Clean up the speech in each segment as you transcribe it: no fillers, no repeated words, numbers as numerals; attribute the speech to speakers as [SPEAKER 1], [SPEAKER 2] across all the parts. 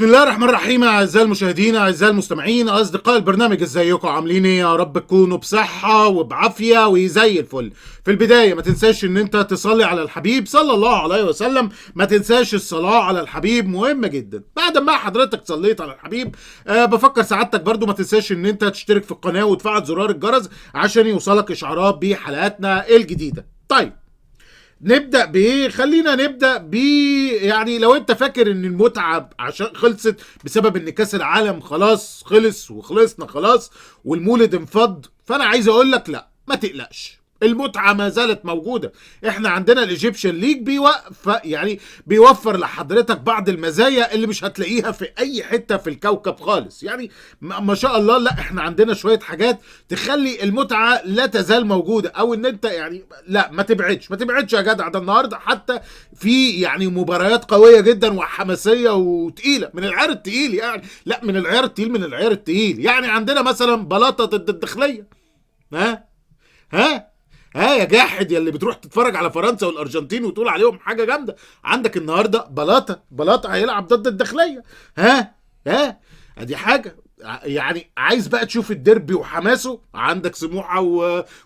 [SPEAKER 1] بسم الله الرحمن الرحيم. اعزائي المشاهدين، اعزائي المستمعين، اصدقاء البرنامج، ازيكم؟ عاملين ايه؟ يا رب تكونوا بصحه وبعافيه وزي الفل. في البدايه ما تنساش ان انت تصلي على الحبيب صلى الله عليه وسلم. ما تنساش الصلاه على الحبيب، مهمه جدا. بعد ما حضرتك صليت على الحبيب بفكر سعادتك برضو ما تنساش ان انت تشترك في القناه وتفعل زرار الجرس عشان يوصلك اشعارات بحلقاتنا الجديده. طيب، نبدأ بإيه؟ خلينا نبدأ ب يعني لو أنت فاكر إن المتعة عشان خلصت بسبب إن كأس العالم خلاص خلص وخلصنا خلاص والمولد انفض، فأنا عايز أقول لك لا، ما تقلقش، المتعة ما زالت موجودة. احنا عندنا الايجيبشن ليج بيوفر لحضرتك بعض المزايا اللي مش هتلاقيها في اي حتة في الكوكب خالص. يعني ما شاء الله، لا احنا عندنا شوية حاجات تخلي المتعة لا تزال موجودة، او ان انت يعني لا ما تبعدش يا جدع. ده النهاردة حتى في يعني مباريات قوية جدا وحماسية وتقيلة من العيار التقيل، يعني لا من العيار التقيل، من العيار التقيل. يعني عندنا مثلا بلاطة ضد الداخلية. ها ها ها يا جاحد، يا اللي بتروح تتفرج على فرنسا والارجنتين وتقول عليهم حاجه جامده، عندك النهارده بلاطه هيلعب ضد الداخليه. ها ها ادي حاجه. يعني عايز بقى تشوف الديربي وحماسه، عندك سموحه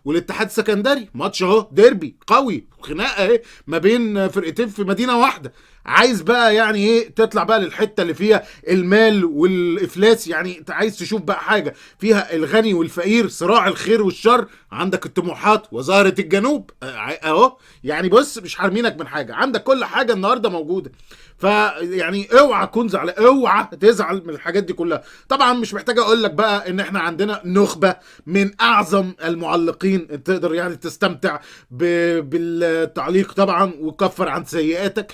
[SPEAKER 1] والاتحاد السكندري، ماتش اهو ديربي قوي، خناقه اهي ما بين فرقتين في مدينه واحده. عايز بقى يعني ايه تطلع بقى للحته اللي فيها المال والافلاس، يعني انت عايز تشوف بقى حاجه فيها الغني والفقير، صراع الخير والشر، عندك الطموحات وزهره الجنوب اهو. يعني بص، مش حارمينك من حاجه، عندك كل حاجه النهارده موجوده. فيعني اوعى تكون زعلان، اوعى تزعل من الحاجات دي كلها. طبعا مش محتاج اقول لك بقى ان احنا عندنا نخبه من اعظم المعلقين، تقدر يعني تستمتع بالتعليق طبعا وكفر عن سيئاتك.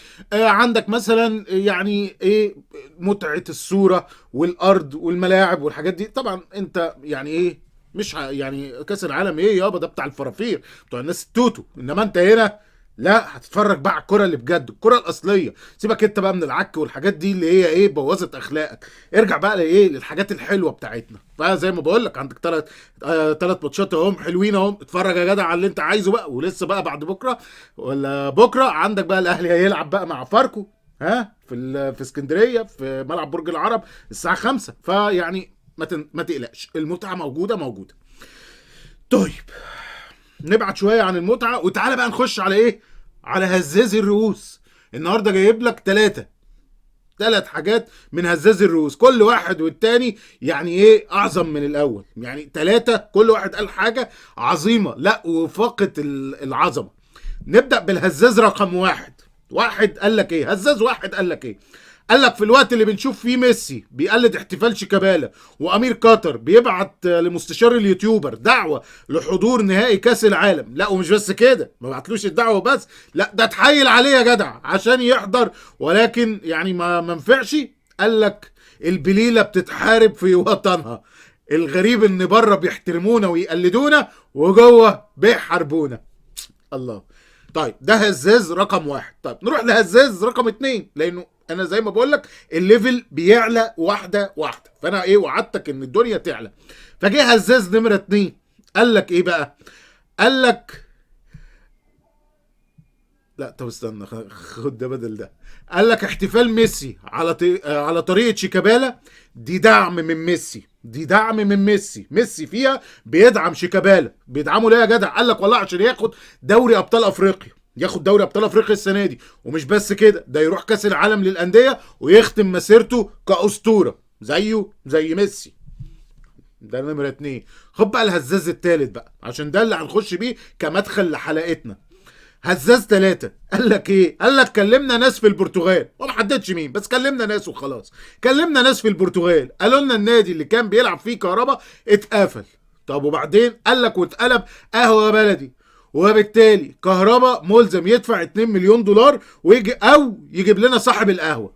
[SPEAKER 1] عندك مثلا يعني ايه متعه الصوره والارض والملاعب والحاجات دي. طبعا انت يعني ايه مش يعني كاس العالم ايه يابا، ده بتاع الفرافير بتوع الناس التوتو، انما انت هنا لا، هتتفرج بقى على الكرة اللي بجد، الكرة الأصلية. سيبك انت بقى من العك والحاجات دي اللي هي ايه بوظت أخلاقك. ارجع بقى لايه للحاجات الحلوة بتاعتنا. فزي ما بقول لك عندك ثلاث ماتشات اهم حلوين اهم، اتفرج يا جدع على اللي انت عايزه بقى. ولسه بقى بعد بكرة ولا بكرة عندك بقى الأهلي هيلعب بقى مع فاركو، في اسكندرية في ملعب برج العرب الساعة 5. فيعني ما تقلقش، المتعة موجودة. طيب، نبعد شويه عن المتعه وتعالى بقى نخش على ايه؟ على هزاز الرؤوس. النهارده جايب لك ثلاث حاجات من هزاز الرؤوس، كل واحد والتاني يعني ايه اعظم من الاول. يعني ثلاثه كل واحد قال حاجه عظيمه، لا وفاقت العظمه. نبدا بالهزاز رقم واحد. واحد قال لك ايه؟ هزاز واحد قال لك ايه؟ قال لك في الوقت اللي بنشوف فيه ميسي بيقلد احتفال شيكابالا، وامير قطر بيبعت لمستشار اليوتيوبر دعوه لحضور نهائي كاس العالم، لا ومش بس كده، ما بعتلوش الدعوه بس، لا ده اتحايل عليه يا جدع عشان يحضر، ولكن يعني ما منفعش. قال لك البليله بتتحارب في وطنها، الغريب ان بره بيحترمونا ويقلدونا وجوه بيحاربونا. الله. طيب ده هزاز رقم واحد. طيب نروح لهزاز رقم اتنين، لانه انا زي ما بقول لك الليفل بيعلى واحده واحده، فانا ايه وعدتك ان الدنيا تعلى. فجه هزاز نمره اتنين قال لك ايه بقى؟ قال لك لا طب استنى، خد ده بدل ده. قال لك احتفال ميسي على طريقه شيكابالا، دي دعم من ميسي، ميسي فيها بيدعم شيكابالا. بيدعمه ليه يا جدع؟ قال لك والله عشان ياخد دوري ابطال افريقيا السنه دي، ومش بس كده، ده يروح كاس العالم للانديه ويختم مسيرته كاسطوره زي ميسي. ده نمره اتنين. خد بقى الهزاز التالت بقى، عشان ده اللي هنخش بيه كمدخل لحلقتنا. هزاز ثلاثة قال لك ايه؟ قال لك كلمنا ناس في البرتغال، وما حددش مين، بس كلمنا ناس وخلاص. كلمنا ناس في البرتغال قالوا لنا النادي اللي كان بيلعب فيه كهربا اتقفل. طب وبعدين؟ قال لك واتقلب قهوة بلدي، وبالتالي كهربا ملزم يدفع 2 مليون دولار ويجي او يجيب لنا صاحب القهوة.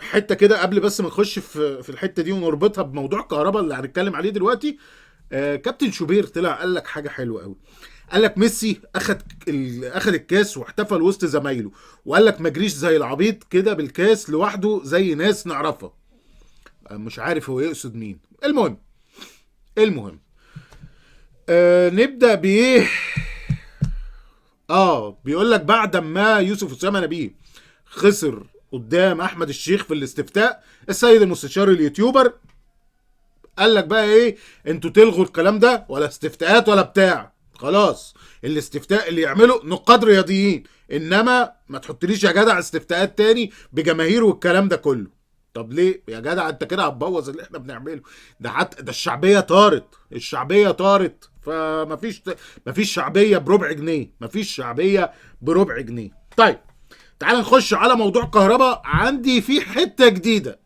[SPEAKER 1] حته كده قبل بس ما نخش في الحته دي ونربطها بموضوع كهربا اللي هنتكلم عليه دلوقتي. كابتن شوبير طلع قال لك حاجه حلوه قوي. قال لك ميسي اخد الكاس واحتفل وسط زمايله، وقال لك ما جريش زي العبيط كده بالكاس لوحده زي ناس نعرفها. مش عارف هو يقصد مين. المهم نبدا بايه. بيقول لك بعد ما يوسف اسامه نبيه خسر قدام احمد الشيخ في الاستفتاء، السيد المستشار اليوتيوبر قال لك بقى ايه، انتوا تلغوا الكلام ده ولا استفتاءات ولا بتاع، خلاص الاستفتاء اللي يعمله نقاد رياضيين، انما ما تحطليش يا جدع استفتاءات تاني بجماهير والكلام ده كله. طب ليه يا جدع؟ انت كده هتبوظ اللي احنا بنعمله ده. حتى ده الشعبيه طارت، الشعبيه طارت، مفيش شعبيه بربع جنيه، مفيش شعبيه بربع جنيه. طيب تعال نخش على موضوع كهرباء. عندي فيه حته جديده،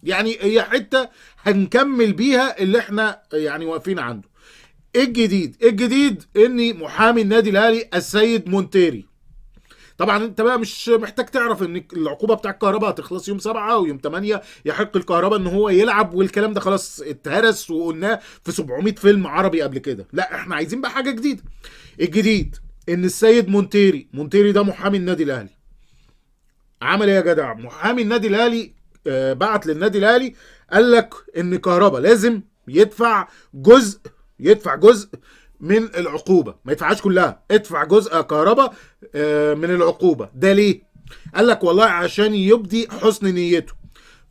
[SPEAKER 1] يعني هي حته هنكمل بيها اللي احنا يعني واقفين عنده. ايه الجديد؟ الجديد ان محامي النادي الاهلي السيد مونتيري، طبعا انت بقى مش محتاج تعرف ان العقوبه بتاع الكهرباء هتخلص يوم 7 ويوم 8 يحق الكهرباء ان هو يلعب، والكلام ده خلاص اتهرس وقلناه في 700 فيلم عربي قبل كده. لا احنا عايزين بقى حاجه جديده. الجديد ان السيد مونتيري ده محامي النادي الاهلي، عمل ايه يا جدع؟ محامي النادي الاهلي بعت للنادي الاهلي قال لك ان كهربا لازم يدفع جزء من العقوبه، ما يدفعهاش كلها، ادفع جزء كهربا من العقوبه. ده ليه؟ قال لك والله عشان يبدي حسن نيته،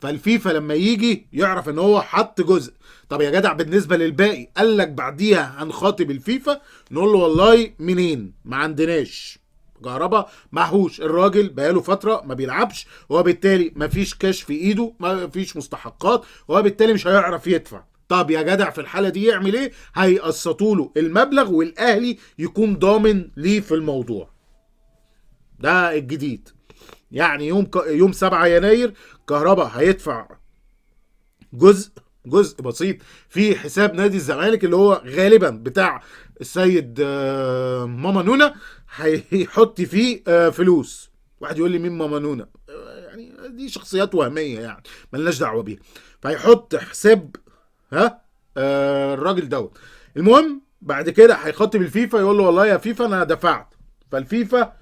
[SPEAKER 1] فالفيفا لما يجي يعرف ان هو حط جزء. طب يا جدع بالنسبه للباقي، قال لك بعديها هنخاطب الفيفا نقول له والله منين؟ ما عندناش كهربا، معهوش الراجل بقاله فتره ما بيلعبش، وبالتالي ما فيش كاش في ايده، ما فيش مستحقات، وبالتالي مش هيعرف يدفع. طب يا جدع في الحاله دي يعمل ايه؟ هيقسطوا له المبلغ والاهلي يكون ضامن ليه في الموضوع. ده الجديد. يعني يوم 7 يناير كهربا هيدفع جزء بسيط في حساب نادي الزمالك اللي هو غالبا بتاع السيد ماما نونا، هيحط فيه فلوس. واحد يقول لي مين ماما نونا؟ يعني دي شخصيات وهميه يعني ملناش دعوه بيها. فهيحط حساب الراجل دوت. المهم بعد كده هيخاطب الفيفا يقول له والله يا فيفا انا دفعت، فالفيفا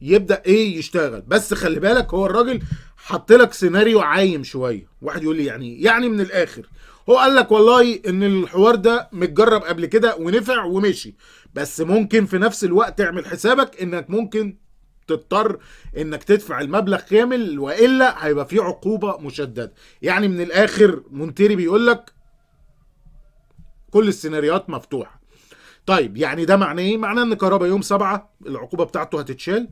[SPEAKER 1] يبدا ايه يشتغل. بس خلي بالك هو الراجل حط لك سيناريو عايم شويه. واحد يقول لي يعني من الاخر هو قال لك والله ان الحوار ده متجرب قبل كده ونفع ومشي، بس ممكن في نفس الوقت تعمل حسابك انك ممكن تضطر انك تدفع المبلغ كامل والا هيبقى في عقوبه مشدده. يعني من الاخر مونتيري بيقول لك كل السيناريوهات مفتوحه. طيب يعني ده معناه ايه؟ معناه ان كهربا يوم 7 العقوبه بتاعته هتتشال،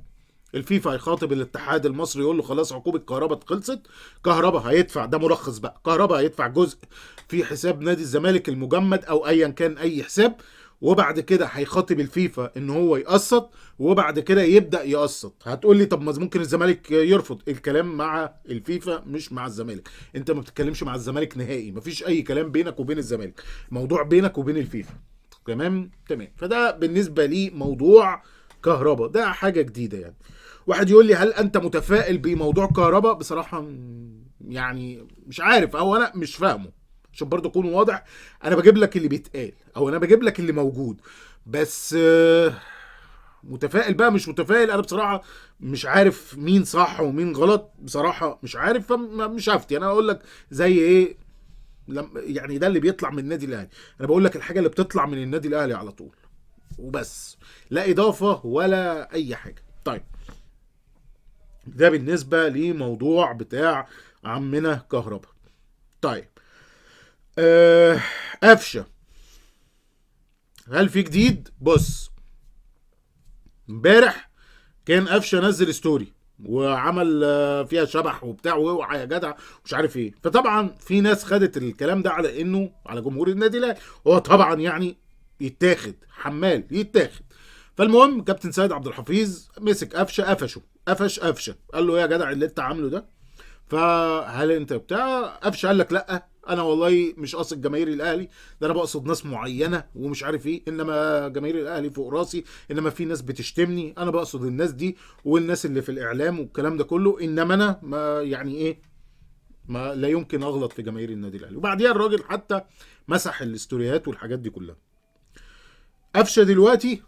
[SPEAKER 1] الفيفا هيخاطب الاتحاد المصري يقول له خلاص عقوبه كهربا خلصت، كهربا هيدفع، ده ملخص بقى، كهربا هيدفع جزء في حساب نادي الزمالك المجمد او ايا كان اي حساب، وبعد كده هيخاطب الفيفا ان هو يقسط، وبعد كده يبدا يقسط. هتقول لي طب ما ممكن الزمالك يرفض. الكلام مع الفيفا مش مع الزمالك، انت ما بتتكلمش مع الزمالك نهائي، مفيش اي كلام بينك وبين الزمالك، موضوع بينك وبين الفيفا. تمام. فده بالنسبه لي موضوع كهربا، ده حاجه جديده يعني. واحد يقول لي هل انت متفائل بموضوع كهربا؟ بصراحه يعني مش عارف، او انا مش فاهمه، عشان برضه اكون واضح. انا بجيب لك اللي بيتقال او انا بجيب لك اللي موجود، بس متفائل بقى مش متفائل، انا بصراحه مش عارف مين صح ومين غلط، بصراحه مش عارف، مش هفتي. انا اقول لك زي ايه، يعني ده اللي بيطلع من النادي الاهلي، انا بقول لك الحاجه اللي بتطلع من النادي الاهلي على طول وبس، لا اضافه ولا اي حاجه. طيب ده بالنسبه لموضوع بتاع عمنا كهربا. طيب قفشه، هل في جديد؟ بص، امبارح كان قفشه نزل ستوري وعمل فيها شبح وبتاع واوعى يا جدع مش عارف ايه، فطبعا في ناس خدت الكلام ده على انه على جمهور النادي الاهلي، هو طبعا يعني يتاخد حمال يتاخد. فالمهم كابتن سيد عبد الحفيظ مسك قفشه قال له يا جدع اللي انت عامله ده، فهل انت بتاع؟ قفشه قال لك لا انا والله مش قاصد جماهير الاهلي، ده انا بقصد ناس معينه ومش عارف ايه، انما جماهير الاهلي فوق راسي، انما في ناس بتشتمني انا بقصد الناس دي والناس اللي في الاعلام والكلام ده كله، انما انا ما يعني ايه، ما لا يمكن اغلط في جماهير النادي الاهلي. وبعديها الراجل حتى مسح الاستوريات والحاجات دي كلها. قفشه دلوقتي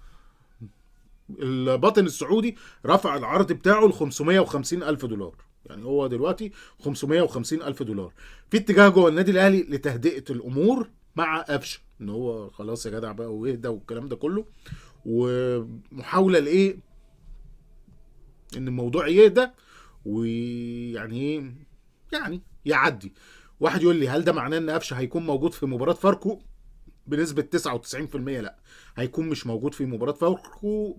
[SPEAKER 1] الباطن السعودي رفع العرض بتاعه ل 550 الف دولار، يعني هو دلوقتي 550 الف دولار، في اتجاه جوه النادي الاهلي لتهدئه الامور مع قفشه، ان هو خلاص يا جدع بقى واهدى والكلام ده كله، ومحاوله لايه، ان الموضوع يهدى ويعني ايه، يعني يعدي. واحد يقول لي هل ده معناه ان قفشه هيكون موجود في مباراه فاركو؟ بنسبه 99% لا، هيكون مش موجود في مباراه فاركو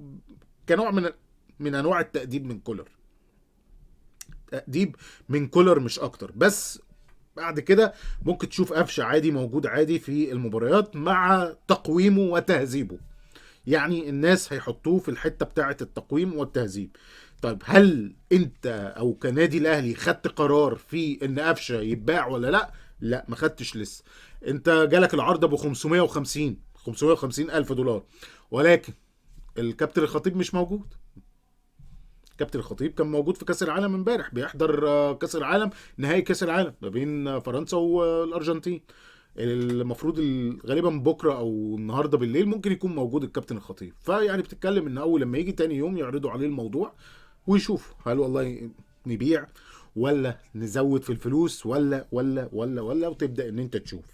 [SPEAKER 1] كنوع من انواع التأديب من كولر. تأديب من كولر مش اكتر. بس بعد كده ممكن تشوف قفشه عادي موجود عادي في المباريات مع تقويمه وتهذيبه. يعني الناس هيحطوه في الحته بتاعه التقويم والتهذيب. طيب هل انت او كنادي الاهلي خدت قرار في ان قفشه يتباع ولا لا؟ لا، ما خدتش لسه. انت جالك العرض ابو 550 الف دولار، ولكن الكابتن الخطيب مش موجود. كابتن الخطيب كان موجود في كاس العالم امبارح بيحضر كاس العالم، نهائي كاس العالم ما بين فرنسا والارجنتين. المفروض غالبا بكره او النهارده بالليل ممكن يكون موجود الكابتن الخطيب. فيعني بتتكلم ان اول لما يجي تاني يوم يعرضوا عليه الموضوع ويشوف هل والله نبيع ولا نزود في الفلوس ولا وتبدا ان انت تشوف.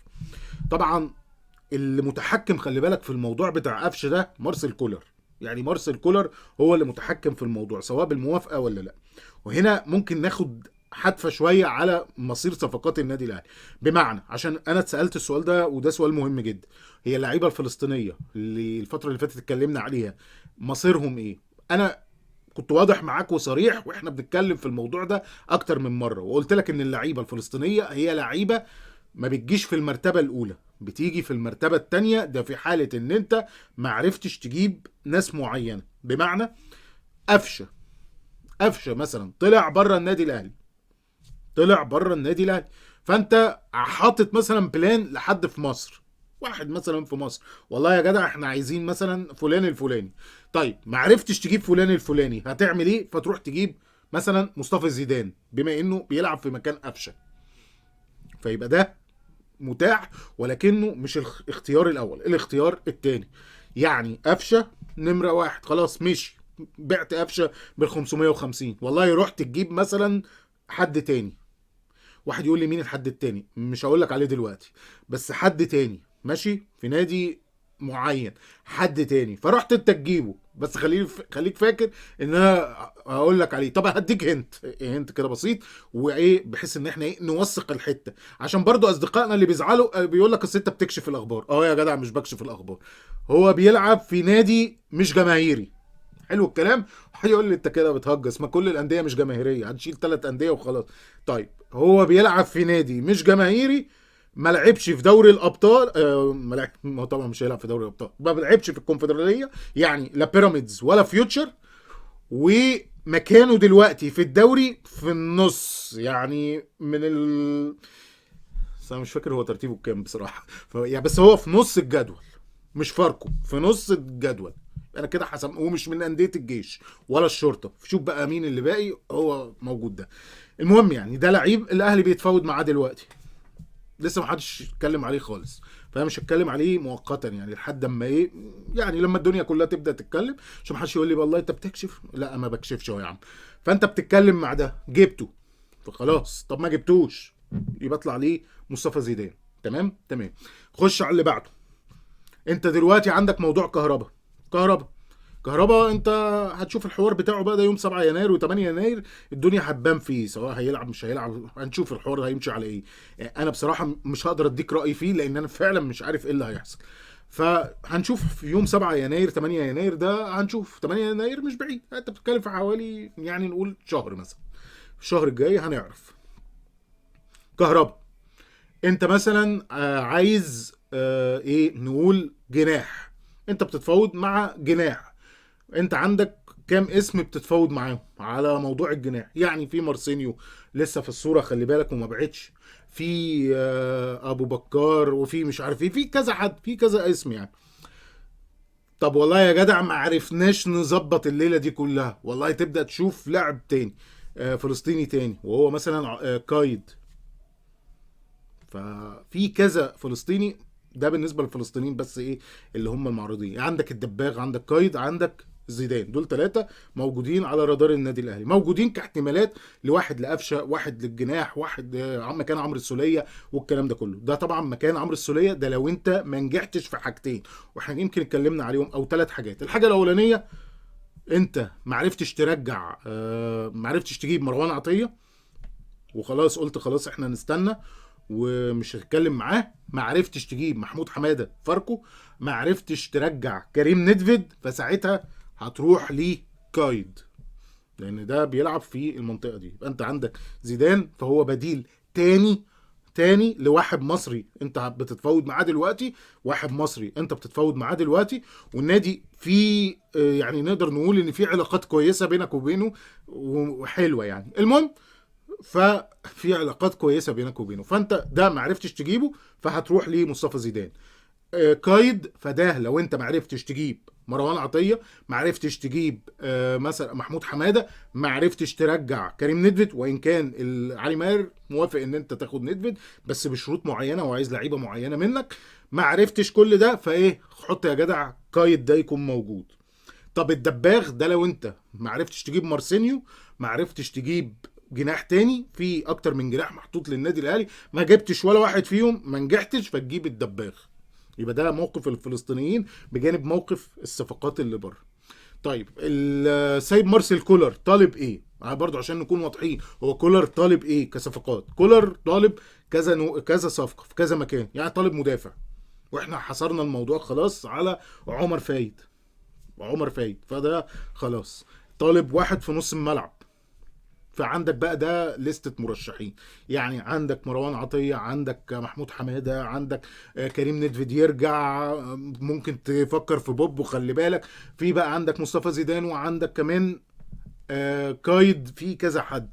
[SPEAKER 1] طبعا اللي متحكم خلي بالك في الموضوع بتاع قفشه ده مارسيل كولر. يعني مارسيل كولر هو اللي متحكم في الموضوع سواء بالموافقه ولا لا. وهنا ممكن ناخد حتفه شويه على مصير صفقات النادي الاهلي. بمعنى عشان انا اتسالت السؤال ده وده سؤال مهم جدا، هي اللعيبه الفلسطينيه اللي الفتره اللي فاتت اتكلمنا عليها مصيرهم ايه؟ انا كنت واضح معاك وصريح واحنا بنتكلم في الموضوع ده اكتر من مره، وقلت لك ان اللعيبه الفلسطينيه هي لعيبه ما بتجيش في المرتبه الاولى، بتيجي في المرتبه الثانيه. ده في حاله ان انت ما عرفتش تجيب ناس معينه. بمعنى قفشه مثلا طلع بره النادي الاهلي، فانت حاطط مثلا بلان لحد في مصر، واحد مثلا في مصر، والله يا جدع احنا عايزين مثلا فلان الفلاني. طيب ما عرفتش تجيب فلان الفلاني، هتعمل ايه؟ فتروح تجيب مثلا مصطفى زيدان بما انه بيلعب في مكان قفشه، فيبقى ده متاح ولكنه مش الاختيار الاول، الاختيار الثاني. يعني قفشه نمره واحد خلاص مشي، بعت قفشه بال 550، والله رحت تجيب مثلا حد تاني. واحد يقول لي مين الحد التاني؟ مش هقول لك عليه دلوقتي، بس حد تاني ماشي في نادي معين، حد تاني، فرحت انت تجيبه. بس خليك فاكر ان انا هقول لك عليه. طبعا هديك هنت كده بسيط وايه، بحيث ان احنا ايه نوثق الحته، عشان برضو اصدقائنا اللي بيزعلوا بيقول لك اصل انت بتكشف الاخبار. اه يا جدع مش بكشف الاخبار، هو بيلعب في نادي مش جماهيري. حلو الكلام. هيقول لي انت كده بتهجس، ما كل الانديه مش جماهيريه، هنشيل 3 انديه وخلاص. طيب هو بيلعب في نادي مش جماهيري، ما لعبش في دوري الابطال، ما هو طبعا مش هيلعب في دوري الابطال، ما لعبش في الكونفدراليه، يعني لا بيراميدز ولا فيوتشر، ومكانه دلوقتي في الدوري في النص، يعني من بس انا مش فاكر هو ترتيبه كام بصراحه. يعني بس هو في نص الجدول، مش فاركو، في نص الجدول. انا كده حسب، ومش من انديه الجيش ولا الشرطه. شوف بقى مين اللي باقي هو موجود ده. المهم يعني ده لعيب الاهلي بيتفاوض معاه دلوقتي، لسه ما حدش اتكلم عليه خالص، فانا مش هتكلم عليه مؤقتا يعني لحد اما ايه، يعني لما الدنيا كلها تبدا تتكلم، عشان ما حدش يقول لي والله انت بتكشف. لا ما بكشفش اهو يا عم. فانت بتتكلم مع ده جبته فخلاص. طب ما جبتوش يبقى اطلع ليه مصطفى زيدان. تمام. خش على اللي بعده. انت دلوقتي عندك موضوع كهربا انت هتشوف الحوار بتاعه بقى ده يوم 7 يناير و8 يناير، الدنيا هتبان فيه سواء هيلعب مش هيلعب، هنشوف الحوار ده هيمشي على ايه. انا بصراحه مش هقدر اديك رايي فيه لان انا فعلا مش عارف ايه اللي هيحصل. فهنشوف في يوم 7 يناير 8 يناير ده، هنشوف 8 يناير مش بعيد، انت بتتكلم في حوالي يعني نقول شهر مثلا، الشهر الجاي هنعرف. كهربا انت مثلا عايز ايه نقول جناح، انت بتتفاوض مع جناح، انت عندك كام اسم بتتفاوض معاهم على موضوع الجناح؟ يعني في مارسينيو لسه في الصوره خلي بالك وما بعتش، في ابو بكار، وفي مش عارف ايه، في كذا حد، في كذا اسم يعني. طب والله يا جدع ما عرفناش نظبط الليله دي كلها، والله تبدا تشوف لاعب تاني فلسطيني تاني وهو مثلا قايد. ففي كذا فلسطيني، ده بالنسبه للفلسطينيين بس ايه اللي هم المعروضين. عندك الدباغ، عندك قايد، عندك زيدان، دول 3 موجودين على رادار النادي الاهلي، موجودين كاحتمالات لواحد لقفشه، واحد للجناح، واحد مكان عمرو السوليه والكلام ده كله. ده طبعا مكان عمرو السوليه ده لو انت ما نجحتش في حاجتين، واحنا يمكن اتكلمنا عليهم، او 3 حاجات. الحاجه الاولانيه انت معرفتش ترجع، معرفتش تجيب مروان عطيه وخلاص، قلت خلاص احنا نستنى ومش هتكلم معاه. ما عرفتش تجيب محمود حماده فاركو، ما عرفتش ترجع كريم ندفد، فساعتها هتروح لكايد، لان ده بيلعب في المنطقه دي. يبقى انت عندك زيدان فهو بديل تاني لواحد مصري انت بتتفاوض معاه دلوقتي، واحد مصري انت بتتفاوض معاه دلوقتي، والنادي في يعني نقدر نقول ان في علاقات كويسه بينك وبينه وحلوه يعني. المهم، ففي علاقات كويسه بينك وبينه، فانت ده ما عرفتش تجيبه فهتروح لمصطفى زيدان. كايد فده لو انت ما عرفتش تجيب مروان عطيه، ما عرفتش تجيب مثلا محمود حماده، ما عرفتش ترجع كريم ندفد، وان كان علي ماهر موافق ان انت تاخد ندفد بس بشروط معينه وعايز لعيبه معينه منك، ما عرفتش كل ده فايه، حط يا جدع كايد ده يكون موجود. طب الدباغ ده لو انت ما عرفتش تجيب مارسينيو، ما عرفتش تجيب جناح تاني، في اكتر من جناح محطوط للنادي الاهلي ما جبتش ولا واحد فيهم، ما نجحتش، فتجيب الدباغ. يبقى ده موقف الفلسطينيين بجانب موقف الصفقات اللي بره. طيب السيد مارسيل كولر طالب ايه؟ برضه عشان نكون واضحين، هو كولر طالب ايه كصفقات؟ كولر طالب كذا صفقه في كذا مكان، يعني طالب مدافع، واحنا حصرنا الموضوع خلاص على عمر فايد فده خلاص. طالب واحد في نص الملعب، فعندك بقى ده لستة مرشحين، يعني عندك مروان عطية، عندك محمود حمادة، عندك كريم ندفد يرجع، ممكن تفكر في بوب، وخلي بالك في بقى عندك مصطفى زيدان، وعندك كمان كايد، في كذا حد.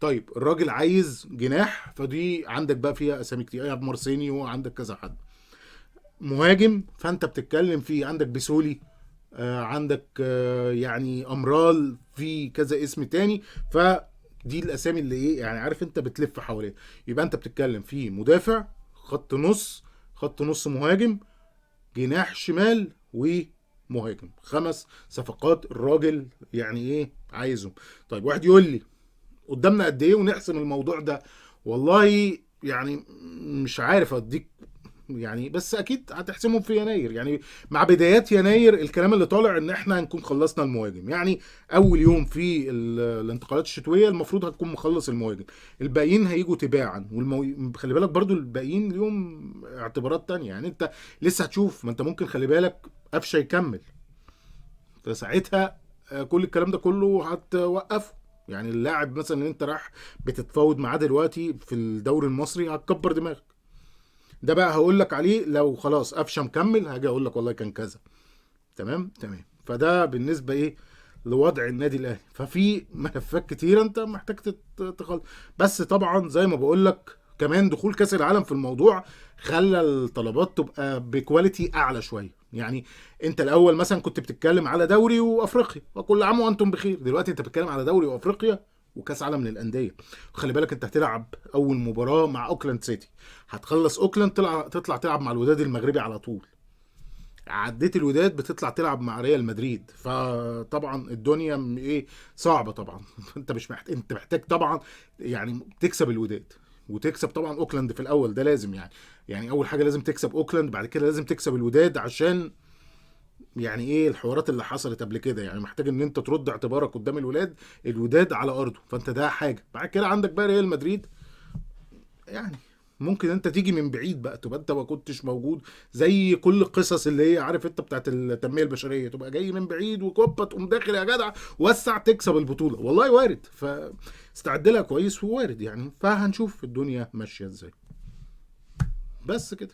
[SPEAKER 1] طيب الراجل عايز جناح، فدي عندك بقى فيها اسامي كتير، مارسينيو، عندك كذا حد. مهاجم فانت بتتكلم في عندك بيسولي، عندك يعني امرال، في كذا اسم تاني، فدي الاسامي اللي ايه يعني، عارف انت بتلف حواليها. يبقى انت بتتكلم في مدافع، خط نص مهاجم، جناح شمال، ومهاجم. 5 صفقات الراجل يعني ايه عايزهم. طيب واحد يقول لي قدامنا قد ايه ونحسم الموضوع ده؟ والله يعني مش عارف اديك يعني، بس اكيد هتحسمهم في يناير يعني، مع بدايات يناير الكلام اللي طالع ان احنا هنكون خلصنا المهاجم، يعني اول يوم في الانتقالات الشتويه المفروض هتكون مخلص المهاجم، الباقيين هيجوا تباعا، خلي بالك برضو الباقيين ليهم اعتبارات تانية، يعني انت لسه هتشوف، ما انت ممكن خلي بالك قفشه يكمل، فساعتها كل الكلام ده كله هتوقفه. يعني اللاعب مثلا اللي انت راح بتتفاوض معاه دلوقتي في الدوري المصري هتكبر دماغك، ده بقى هقول لك عليه لو خلاص قفشه مكمل، هاجي اقول لك والله كان كذا. تمام. فده بالنسبه ايه لوضع النادي الاهلي، ففي ملفات كتيره انت محتاج تخلص. بس طبعا زي ما بقول لك كمان دخول كاس العالم في الموضوع خلى الطلبات تبقى بكواليتي اعلى شويه. يعني انت الاول مثلا كنت بتتكلم على دوري وافريقيا وكل عام وانتم بخير، دلوقتي انت بتتكلم على دوري وافريقيا وكاس عالم للانديه. وخلي بالك انت هتلعب اول مباراه مع اوكلاند سيتي، هتخلص اوكلاند تطلع تلعب مع الوداد المغربي على طول، عديت الوداد بتطلع تلعب مع ريال مدريد، فطبعا الدنيا ايه صعبه طبعا. انت مش محتاج، انت محتاج طبعا يعني تكسب الوداد، وتكسب طبعا اوكلاند في الاول، ده لازم يعني اول حاجه لازم تكسب اوكلاند، بعد كده لازم تكسب الوداد، عشان يعني ايه الحوارات اللي حصلت قبل كده، يعني محتاج ان انت ترد اعتبارك قدام الوداد على ارضه، فانت ده حاجه. بعد كده عندك بقى ريال مدريد، يعني ممكن انت تيجي من بعيد بقى، تبقى انت ما كنتش موجود، زي كل القصص اللي هي عارف انت بتاعت التنميه البشريه، تبقى جاي من بعيد وكوبا تقوم داخل يا جدع وسع تكسب البطوله، والله وارد، فاستعد لها كويس، ووارد يعني، فهنشوف الدنيا ماشيه ازاي. بس كده.